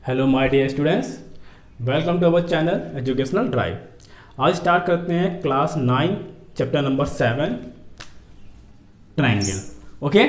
Hello my dear students, welcome to our channel educational drive. आज start करते हैं class 9 chapter number 7 triangle. Okay,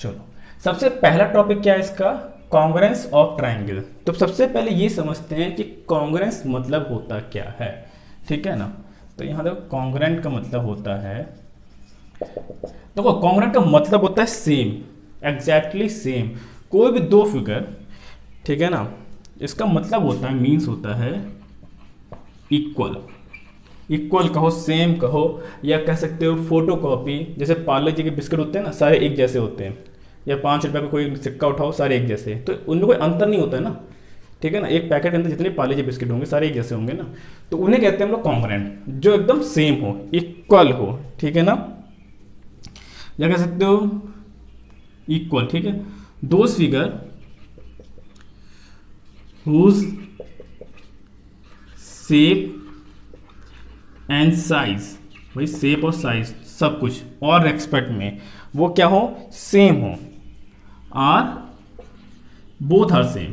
चलो सबसे पहला टॉपिक क्या है इसका? Congruence of triangle. तो सबसे पहले ये समझते हैं कि कॉन्ग्रुएंस मतलब होता क्या है। ठीक है ना? तो यहाँ देखो कॉन्ग्रुएंट का मतलब होता है, देखो कॉन्ग्रुएंट का मतलब होता है सेम, एग्जैक्टली सेम। कोई भी दो फिगर, ठीक है ना, इसका मतलब होता है, मीन्स होता है इक्वल। इक्वल कहो, सेम कहो, या कह सकते हो फोटो कॉपी। जैसे पार्ले जी के बिस्किट होते हैं ना, सारे एक जैसे होते हैं, या 5 रुपये का कोई सिक्का उठाओ सारे एक जैसे, तो उनमें कोई अंतर नहीं होता है ना। ठीक है ना? एक पैकेट के अंदर जितने पार्ले जी बिस्किट होंगे सारे एक जैसे होंगे ना, तो उन्हें कहते हैं हम लोग कॉन्ग्रुएंट, जो एकदम सेम हो, इक्वल हो। ठीक है ना? या कह सकते हो इक्वल। ठीक है, दो figure whose shape and size, भाई शेप और साइज सब कुछ और रेस्पेक्ट में वो क्या हो, सेम हो। Are both are same,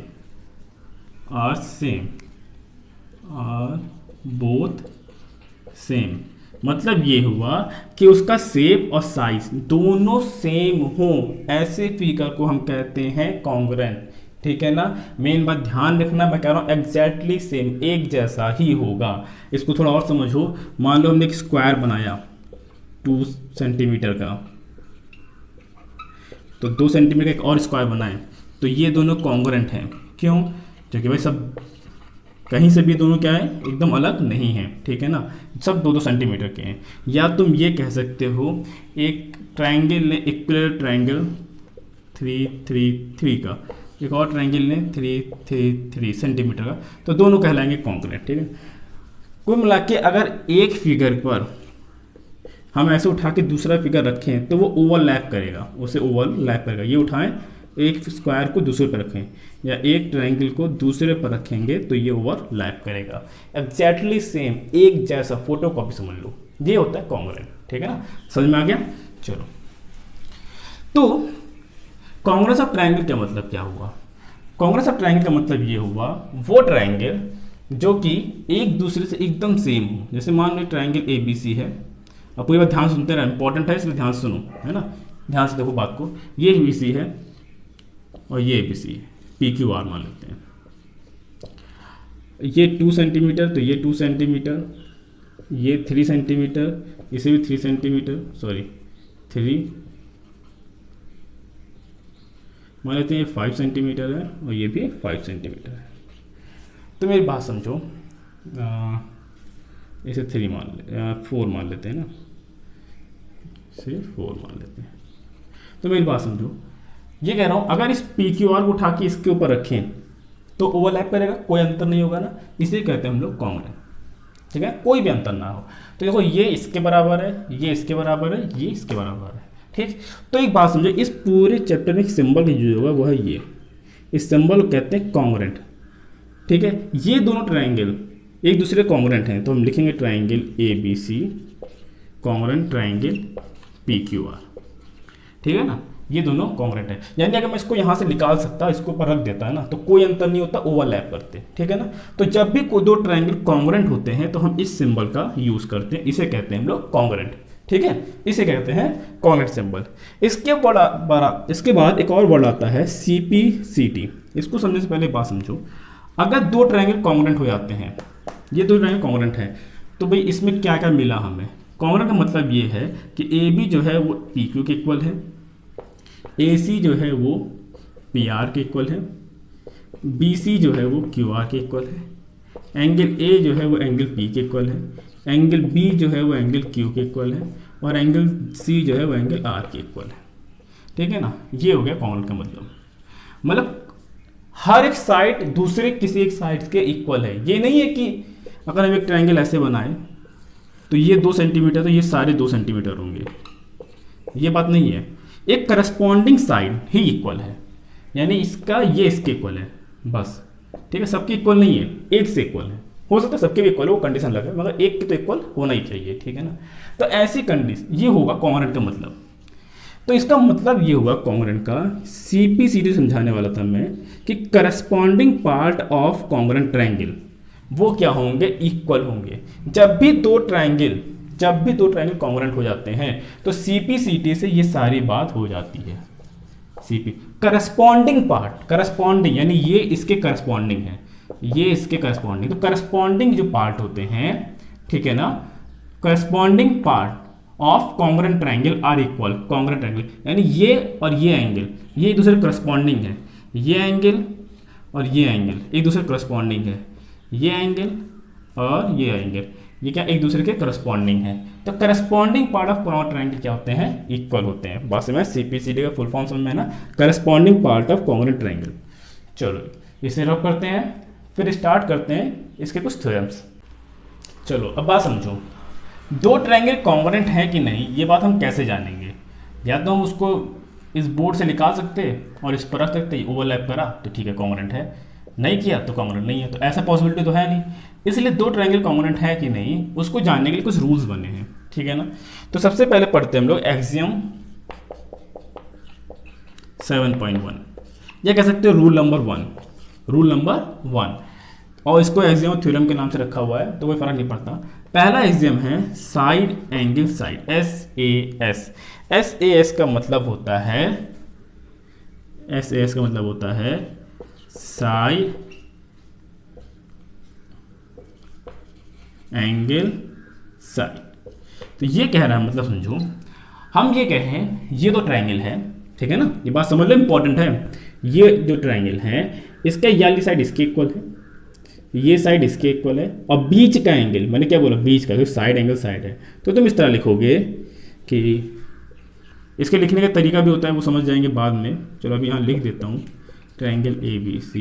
are same, are both same. मतलब ये हुआ कि उसका शेप और साइज दोनों सेम हो, ऐसे फिगर को हम कहते हैं कॉन्ग्रुएंट। ठीक है ना? मेन बात ध्यान रखना, मैं कह रहा हूँ एग्जैक्टली सेम, एक जैसा ही होगा। इसको थोड़ा और समझो। मान लो हमने एक स्क्वायर बनाया 2 सेंटीमीटर का, तो 2 सेंटीमीटर का एक और स्क्वायर बनाए, तो ये दोनों कॉन्ग्रुएंट हैं। क्यों? क्योंकि भाई सब कहीं से भी दोनों क्या है, एकदम अलग नहीं है। ठीक है ना? सब 2-2 सेंटीमीटर के हैं। या तुम ये कह सकते हो एक ट्रायंगल ने, इक्विलर ट्रायंगल 3-3-3 का, एक और ट्रायंगल ने 3-3-3 सेंटीमीटर का, तो दोनों कहलाएंगे कॉन्ग्रुएंट। ठीक है? कुल मिला के अगर एक फिगर पर हम ऐसे उठा के दूसरा फिगर रखें तो वो ओवरलैप करेगा, उसे ओवरलैप करेगा। ये उठाएं, एक स्क्वायर को दूसरे पर रखें, या एक ट्रायंगल को दूसरे पर रखेंगे तो ये ओवरलैप करेगा। एग्जैक्टली सेम, एक जैसा, फोटो कॉपी समझ लो, ये होता है कॉन्ग्रुएंट। ठीक है ना? समझ में आ गया? चलो, तो कॉन्ग्रुएंस ऑफ ट्रायंगल का मतलब क्या हुआ? कॉन्ग्रुएंस ऑफ ट्रायंगल का मतलब ये हुआ, वो ट्रायंगल जो कि एक दूसरे से एकदम सेम हो। जैसे मान लो ट्रायंगल ए बी सी है। अब पूरी बात ध्यान सुनते रहे, इंपॉर्टेंट है इसलिए ध्यान से सुनो, है ना? ध्यान से देखो बात को। ये बी सी है और ये बी सी है, पी क्यू आर मान लेते हैं। ये 2 सेंटीमीटर, तो ये 2 सेंटीमीटर, ये 3 सेंटीमीटर, इसे भी 3 सेंटीमीटर, सॉरी 3 मान लेते हैं, ये 5 सेंटीमीटर है और ये भी 5 सेंटीमीटर है। तो मेरी बात समझो, इसे 3 मान ले, 4 मान लेते हैं ना, इसे 4 मान लेते हैं। तो मेरी बात समझो, ये कह रहा हूँ अगर इस पी क्यू आर को उठा के इसके ऊपर रखें तो ओवरलैप करेगा, कोई अंतर नहीं होगा ना, इसे कहते हैं हम लोग कॉन्ग्रुएंट। ठीक है? कोई भी अंतर ना हो। तो देखो ये इसके बराबर है, ये इसके बराबर है, ये इसके बराबर है। ठीक? तो एक बात समझो, इस पूरे चैप्टर में एक सिंबल यूज होगा, वो है ये। इस सिंबल को कहते हैं कॉन्ग्रुएंट। ठीक है? ये दोनों ट्रायंगल एक दूसरे कॉन्ग्रुएंट हैं, तो हम लिखेंगे triangle A B C congruent triangle P Q R. ठीक है ना? ये दोनों कॉन्ग्रुएंट है। यानी अगर मैं इसको यहाँ से निकाल सकता, इसको ऊपर रख देता है ना, तो कोई अंतर नहीं होता, ओवरलैप करते। ठीक है ना? तो जब भी कोई दो ट्रायंगल कॉन्ग्रुएंट होते हैं तो हम इस सिंबल का यूज करते हैं, इसे कहते हैं हम लोग कॉन्ग्रुएंट। ठीक है? इसे कहते हैं कॉन्ग्रुएंट सिंबल। इसके बाद एक और वर्ड आता है सी पी सी टी। इसको समझने से पहले बात समझो, अगर दो ट्रायंगल कॉन्ग्रुएंट हो जाते हैं, ये दो ट्रायंगल कॉन्ग्रुएंट हैं, तो भाई इसमें क्या क्या मिला हमें? कॉन्ग्रुएंट का मतलब ये है कि ए बी जो है वो पी क्यू के इक्वल है, ए सी जो है वो पी आर के इक्वल है, बी सी जो है वो क्यू आर के इक्वल है, एंगल ए जो है वो एंगल पी के इक्वल है, एंगल बी जो है वो एंगल क्यू के इक्वल है, और एंगल सी जो है वो एंगल आर के इक्वल है। ठीक है ना? ये हो गया कॉन्ग्रुएंट का मतलब हर एक साइड दूसरे किसी एक साइड के इक्वल है। ये नहीं है कि अगर हम एक ट्रायंगल ऐसे बनाए तो ये 2 सेंटीमीटर, तो ये सारे 2 सेंटीमीटर होंगे, ये बात नहीं है। एक करस्पॉन्डिंग साइड ही इक्वल है, यानी इसका ये इसके इक्वल है बस। ठीक है? सबके इक्वल नहीं है, एक से इक्वल है। हो सकता है सबके भी इक्वल हो, वो कंडीशन लगे, मगर एक के तो इक्वल होना ही चाहिए। ठीक है ना? तो ऐसी कंडीशन, ये होगा कॉन्ग्रुएंट का मतलब। तो इसका मतलब ये हुआ कॉन्ग्रेंट का, सीपीसीटी समझाने वाला था मैं कि corresponding part of congruent triangle वो क्या होंगे, इक्वल होंगे। जब भी दो ट्रायंगल कॉन्ग्रेंट हो जाते हैं तो सीपीसीटी से ये सारी बात हो जाती है। सीपी करस्पॉन्डिंग पार्ट, करस्पॉन्डिंग यानी ये इसके करस्पॉन्डिंग है, ये इसके करस्पॉन्डिंग, तो करस्पॉन्डिंग जो पार्ट होते हैं, ठीक है ना, corresponding part of congruent triangle are equal, congruent triangle यानी ये और ये एंगल ये एक दूसरे करस्पॉन्डिंग है, ये एंगल और ये एंगल एक दूसरे करस्पॉन्डिंग है, ये एंगल और ये एंगल ये क्या एक दूसरे के करस्पॉन्डिंग है। तो corresponding part of congruent triangle क्या होते हैं, इक्वल होते हैं। बस में सीपीसीटी का फुल फॉर्म समझ में है ना, corresponding part of congruent triangle. चलो इसे रब करते हैं, फिर स्टार्ट करते हैं इसके कुछ थ्योरम्स। चलो अब बात समझो, दो ट्रायंगल कॉन्ग्रेंट है कि नहीं ये बात हम कैसे जानेंगे। या तो हम उसको इस बोर्ड से निकाल सकते और इस पर रख सकते, ओवरलैप करा तो ठीक है कॉन्ग्रेंट है, नहीं किया तो कॉन्ग्रेंट नहीं है। तो ऐसा पॉसिबिलिटी तो है नहीं, इसलिए दो ट्रायंगल कॉन्ग्रेंट है कि नहीं उसको जानने के लिए कुछ रूल्स बने हैं, ठीक है ना। तो सबसे पहले पढ़ते हैं हम लोग एक्सियम 7.1 या कह सकते हो रूल नंबर 1, रूल नंबर 1, और इसको एक्सियम थ्योरम के नाम से रखा हुआ है तो कोई फर्क नहीं पड़ता। पहला एक्सियम है side angle side, SAS। SAS का मतलब होता है, SAS का मतलब होता है साइड एंगल साइड। तो ये कह रहा है, मतलब समझो हम ये कहें ये तो ट्रायंगल है, ठीक है ना, ये बात समझ लो इंपॉर्टेंट है। ये जो ट्रायंगल है इसका ये वाली साइड इसके इक्वल है, ये साइड इसके इक्वल है, और बीच का एंगल, मैंने क्या बोला बीच का, साइड एंगल साइड है। तो तुम इस तरह लिखोगे कि इसके लिखने का तरीका भी होता है, वो समझ जाएंगे बाद में। चलो अभी यहाँ लिख देता हूँ, triangle ABC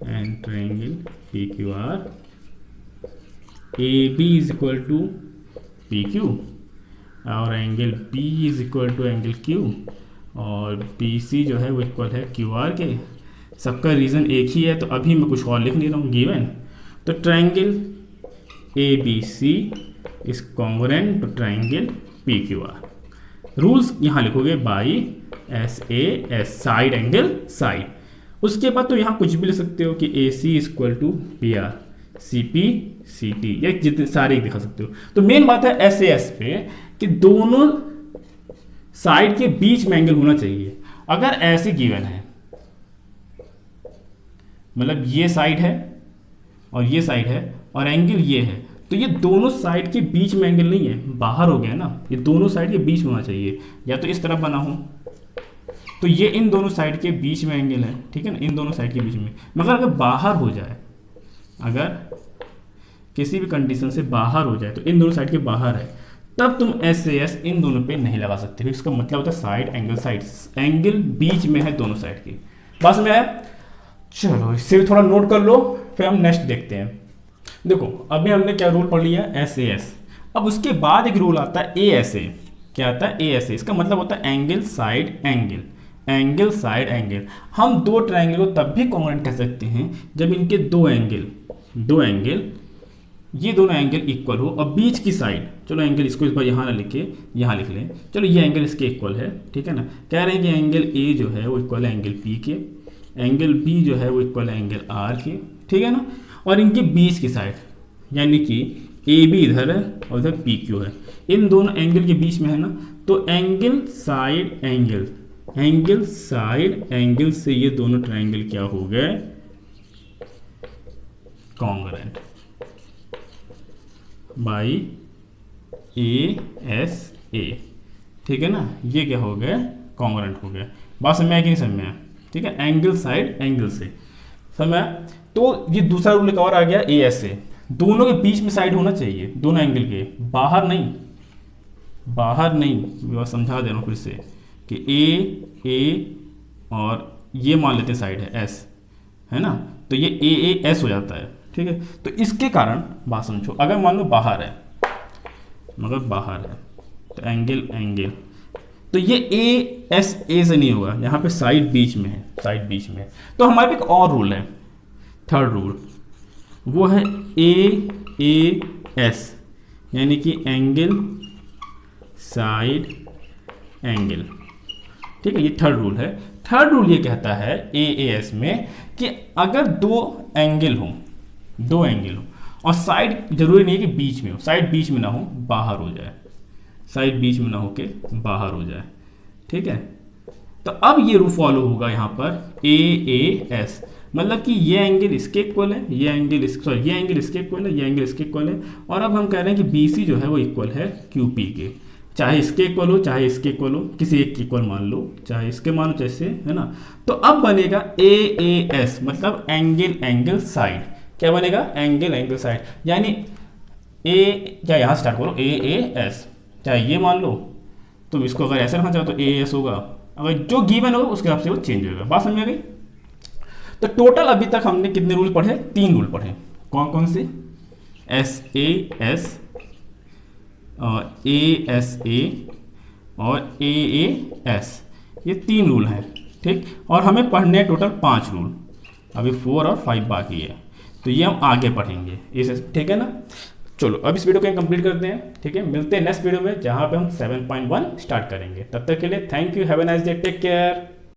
and triangle PQR, AB is equal to PQ और angle B is equal to angle Q और BC जो है वो इक्वल है QR के। सबका रीज़न एक ही है तो अभी मैं कुछ और लिख नहीं रहा हूँ, गिवन। तो triangle ABC is congruent to triangle PQR। Rules यहाँ लिखोगे by SAS, side angle side. उसके बाद तो यहाँ कुछ भी लिख सकते हो कि AC is equal to PR, CP CT, या जितने सारे दिखा सकते हो। तो मेन बात है SAS पे कि दोनों साइड के बीच में एंगल होना चाहिए। अगर ऐसे गिवन है, मतलब ये साइड है और ये साइड है और एंगल ये है, तो ये दोनों साइड के बीच में एंगल नहीं है, बाहर हो गया ना, ये दोनों साइड के बीच में होना चाहिए। या तो इस तरफ बना हो तो ये इन दोनों साइड के बीच में एंगल है, ठीक है ना, इन दोनों साइड के बीच में। मगर अगर बाहर हो जाए, अगर किसी भी कंडीशन से बाहर हो जाए तो इन दोनों साइड के बाहर है, तब तुम SAS इन दोनों पे नहीं लगा सकते। इसका मतलब होता है साइड एंगल साइड, एंगल बीच में है दोनों साइड की। बस में है। चलो इससे भी थोड़ा नोट कर लो, फिर हम नेक्स्ट देखते हैं। देखो अभी हमने क्या रूल पढ़ लिया, SAS। अब उसके बाद एक रूल आता है ASA। क्या आता है ASA? इसका मतलब होता है angle side angle, angle side angle. हम दो ट्रायंगल को तब भी कॉन्ग्रुएंट कह सकते हैं जब इनके दो एंगल ये दोनों एंगल इक्वल हो और बीच की साइड, चलो एंगल इसको इस बार यहाँ ना लिखे, यहाँ लिख लें, चलो ये एंगल इसके इक्वल है, ठीक है ना। कह रहे हैं कि एंगल A जो है वो इक्वल है एंगल P के, एंगल B जो है वो इक्वल है एंगल R के, ठीक है ना। और इनके बीच की साइड यानी कि AB इधर है और इधर PQ है, इन दोनों एंगल के बीच में है ना, तो angle side angle, angle side angle से ये दोनों ट्रायंगल क्या हो गए, कॉन्ग्रुएंट बाई ASA, ठीक है ना। ये क्या हो गया, कॉन्ग्रुएंट हो गया। बात समझ में आया कि नहीं समझ में आया, ठीक है। एंगल साइड एंगल से समझ में आया। तो ये दूसरा रूल एक और आ गया ASA, दोनों के बीच में साइड होना चाहिए, दोनों एंगल के, बाहर नहीं, बाहर नहीं। मैं समझा दे रहा हूँ फिर से कि A और ये मान लेते हैं साइड है S, है ना, तो ये AAS हो जाता है, ठीक है। तो इसके कारण बात समझो, अगर मान लो बाहर है, मगर बाहर है तो एंगल एंगल, तो ये ASA से नहीं होगा, यहाँ पे साइड बीच में है, साइड बीच में है। तो हमारे पे एक और रूल है, थर्ड रूल, वो है AAS, यानी कि एंगल साइड एंगल। ठीक है, ये थर्ड रूल है। थर्ड रूल ये कहता है एएएस में कि अगर दो एंगल हो और साइड जरूरी नहीं है कि बीच में हो, साइड बीच में ना हो, बाहर हो जाए, साइड बीच में ना हो के बाहर हो जाए। ठीक है, तो अब ये रूल फॉलो होगा यहाँ पर एएएस, मतलब कि ये एंगल इसके इक्वल है, ये एंगल इसके इक्वल है, ये एंगल इसके इक्वल है, और अब हम कह रहे हैं कि बीसी जो है वो इक्वल है क्यूपी के, चाहे इसके इक्वल हो चाहे इसके इक्वल हो, किसी एक के इक्वल मान लो, चाहे इसके मान लो जैसे, है ना। तो अब बनेगा एएएस, मतलब एंगल साइड। क्या बनेगा? एंगल साइड, यानी ए, क्या यहाँ स्टार्ट करो एएएस, चाहे ये मान लो, तुम इसको अगर ऐसे रखना चाहो तो एएएस होगा, अगर जो गिवन होगा उसके हिसाब से वो चेंज होगा। बात समझ में आ गई? तो टोटल अभी तक हमने कितने रूल पढ़े? 3 रूल पढ़े। कौन कौन से? एसएएस, एएसए और एएएस, ये 3 रूल हैं। ठीक, और हमें पढ़ने हैं टोटल 5 रूल, अभी 4 और 5 बाकी है, तो ये हम आगे पढ़ेंगे इसे। ठीक है ना, चलो अब इस वीडियो को कंप्लीट करते हैं। ठीक है, मिलते हैं नेक्स्ट वीडियो में जहाँ पे हम 7.1 स्टार्ट करेंगे। तब तक के लिए thank you, have a nice day, take care.